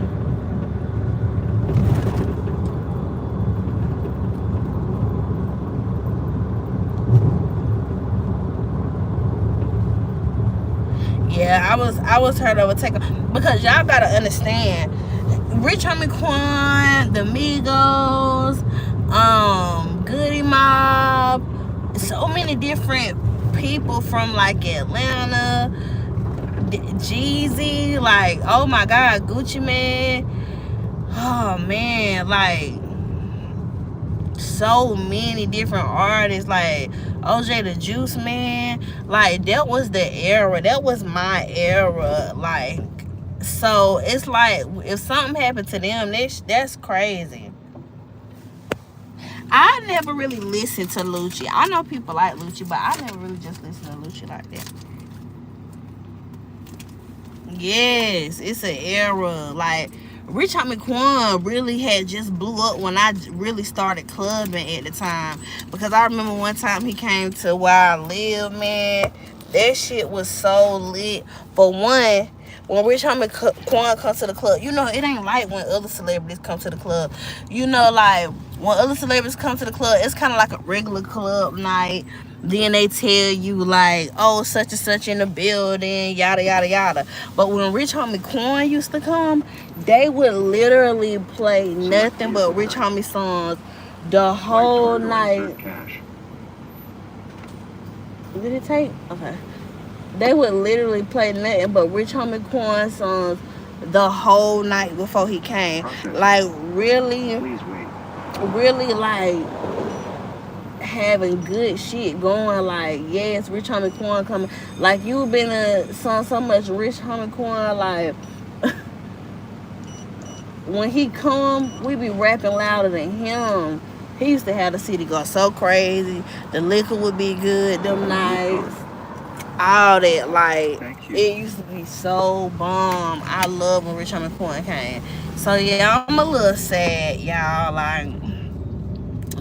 Yeah, I was hurt over taking, because y'all gotta understand, Rich Homie Quan, the Migos, Goody Mob, so many different people from like Atlanta, Jeezy, like, oh my God, Gucci Man, oh man, like so many different artists, like OJ the Juice Man. Like, that was the era, that was my era. Like, so it's like, if something happened to them, that's crazy. I never really listened to Lucci. I know people like Lucci, but I never really just listened to Lucci like that. Yes, it's an era. Like, Rich Homie Quan really had just blew up when I really started clubbing at the time. Because I remember one time he came to where I live, man. That shit was so lit. For one, when Rich Homie Quan comes to the club, you know, it ain't like when other celebrities come to the club. You know, like, when other celebrities come to the club, it's kind of like a regular club night. Then they tell you, like, oh, such and such in the building, yada, yada, yada. But when Rich Homie Quan used to come, they would literally play nothing but Rich Homie songs the whole night. Did it take? Okay. They would literally play nothing but Rich Homie Quan songs the whole night before he came. Like, really, like, having good shit going. Like, yes, Rich Homie Quan coming. Like, you been a song so much Rich Homie Quan, like, when he come, we be rapping louder than him. He used to have the city go so crazy. The liquor would be good them nights. All that, like, it used to be so bomb. I love when Rich Homie Quan came. So yeah, I'm a little sad, y'all. Like,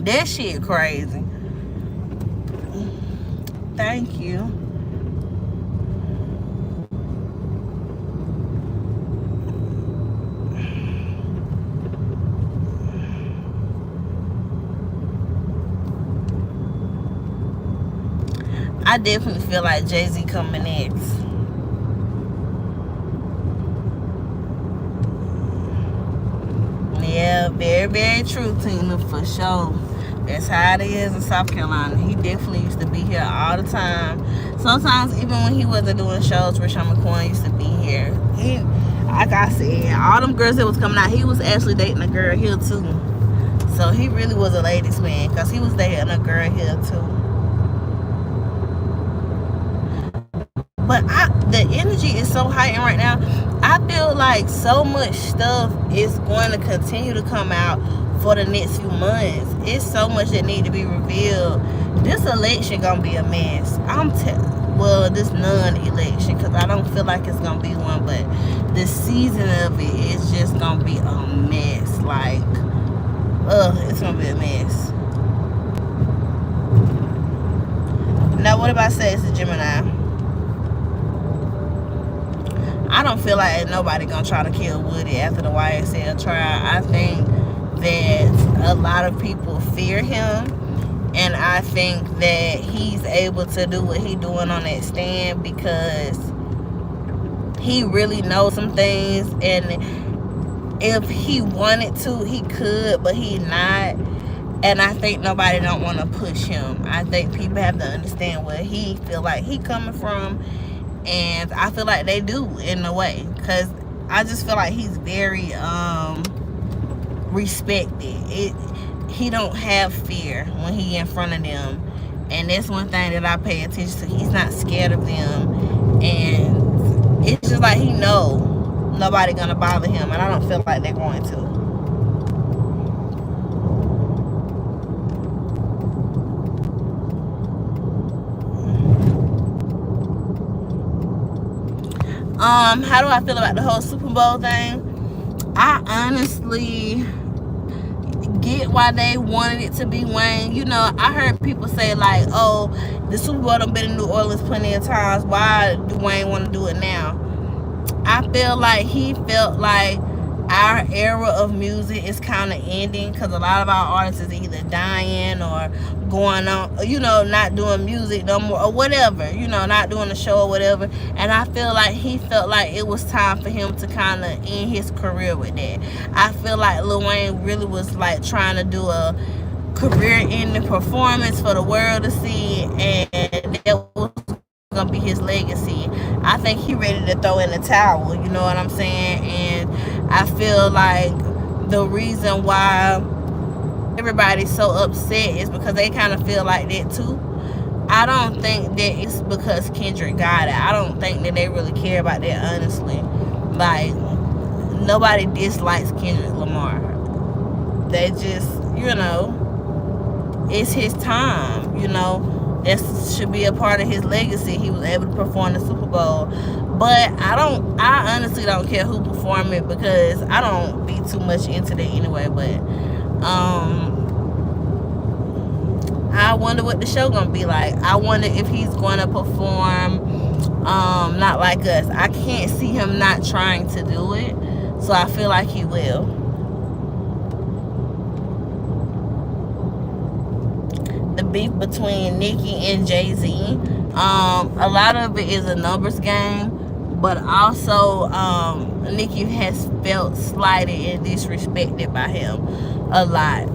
that shit crazy. Thank you. I definitely feel like Jay-Z coming next. Yeah, very, very true, Tina, for sure. That's how it is in South Carolina. He definitely used to be here all the time. Sometimes, even when he wasn't doing shows, Rich Homie Quan used to be here. He, like I said, all them girls that was coming out, he was actually dating a girl here, too. So he really was a ladies' man, because he was dating a girl here, too. But the energy is so heightened right now. I feel like so much stuff is going to continue to come out for the next few months. It's so much that need to be revealed. This election gonna be a mess. Well, this non-election, because I don't feel like it's gonna be one, but the season of it is just gonna be a mess. Like, it's gonna be a mess. Now, what if I say it's a Gemini? I don't feel like nobody gonna try to kill Woody after the YSL trial. I think that a lot of people fear him, And I think that he's able to do what he's doing on that stand because he really knows some things, and if he wanted to, he could, but he not. And I think nobody don't want to push him. I think people have to understand where he feel like he coming from, and I feel like they do in a way, because I just feel like he's very respected. He don't have fear when he in front of them, and that's one thing that I pay attention to. He's not scared of them, and it's just like he know nobody gonna bother him, and I don't feel like they're going to. How do I feel about the whole Super Bowl thing? I honestly get why they wanted it to be Wayne. You know, I heard people say like, "Oh, the Super Bowl done been in New Orleans plenty of times. Why do Wayne want to do it now?" I feel like he felt like our era of music is kind of ending because a lot of our artists is either dying or going on, you know, not doing music no more or whatever, you know, not doing the show or whatever. And I feel like he felt like it was time for him to kind of end his career with that. I feel like Lil Wayne really was like trying to do a career-ending performance for the world to see, and that was gonna be his legacy. I think he ready to throw in the towel. You know what I'm saying? And I feel like the reason why everybody's so upset is because they kind of feel like that too. I don't think that it's because Kendrick got it. I don't think that they really care about that, honestly. Like, nobody dislikes Kendrick Lamar. They just, you know, it's his time, you know. That should be a part of his legacy. He was able to perform the Super Bowl. But I honestly don't care who perform it because I don't be too much into that anyway. But I wonder what the show gonna be like. I wonder if he's gonna perform Not Like Us. I can't see him not trying to do it. So I feel like he will. The beef between Nicki and Jay-Z. A lot of it is a numbers game, but also Nicki has felt slighted and disrespected by him a lot.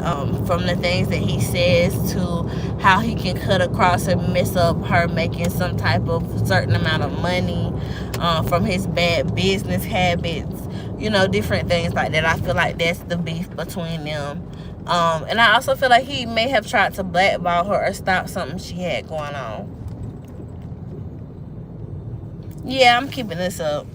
From the things that he says to how he can cut across and mess up her making some type of certain amount of money, from his bad business habits, you know, different things like that. I feel like that's the beef between them. And I also feel like he may have tried to blackball her or stop something she had going on. Yeah, I'm keeping this up.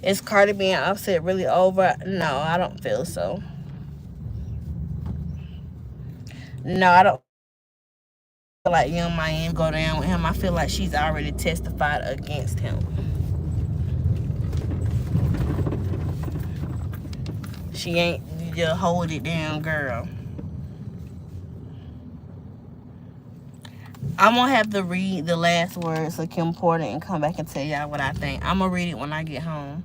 Is Cardi B and Offset really over? No, I don't feel so. No, I don't feel like Young Miami go down with him. I feel like she's already testified against him. She ain't just hold it down, girl. I'm gonna have to read the last words of Kim Porter and come back and tell y'all what I think. I'm gonna read it when I get home.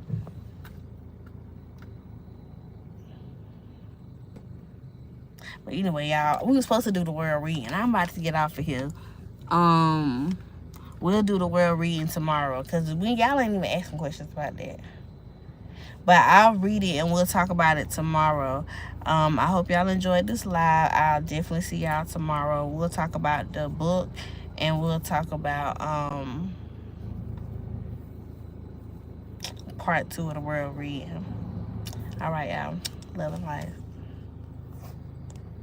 But anyway, y'all, we were supposed to do the world reading. I'm about to get off of here. We'll do the world reading tomorrow because y'all ain't even asking questions about that. But I'll read it and we'll talk about it tomorrow. I hope y'all enjoyed this live. I'll definitely see y'all tomorrow. We'll talk about the book and we'll talk about part 2 of the world reading. All right, y'all. Love and life.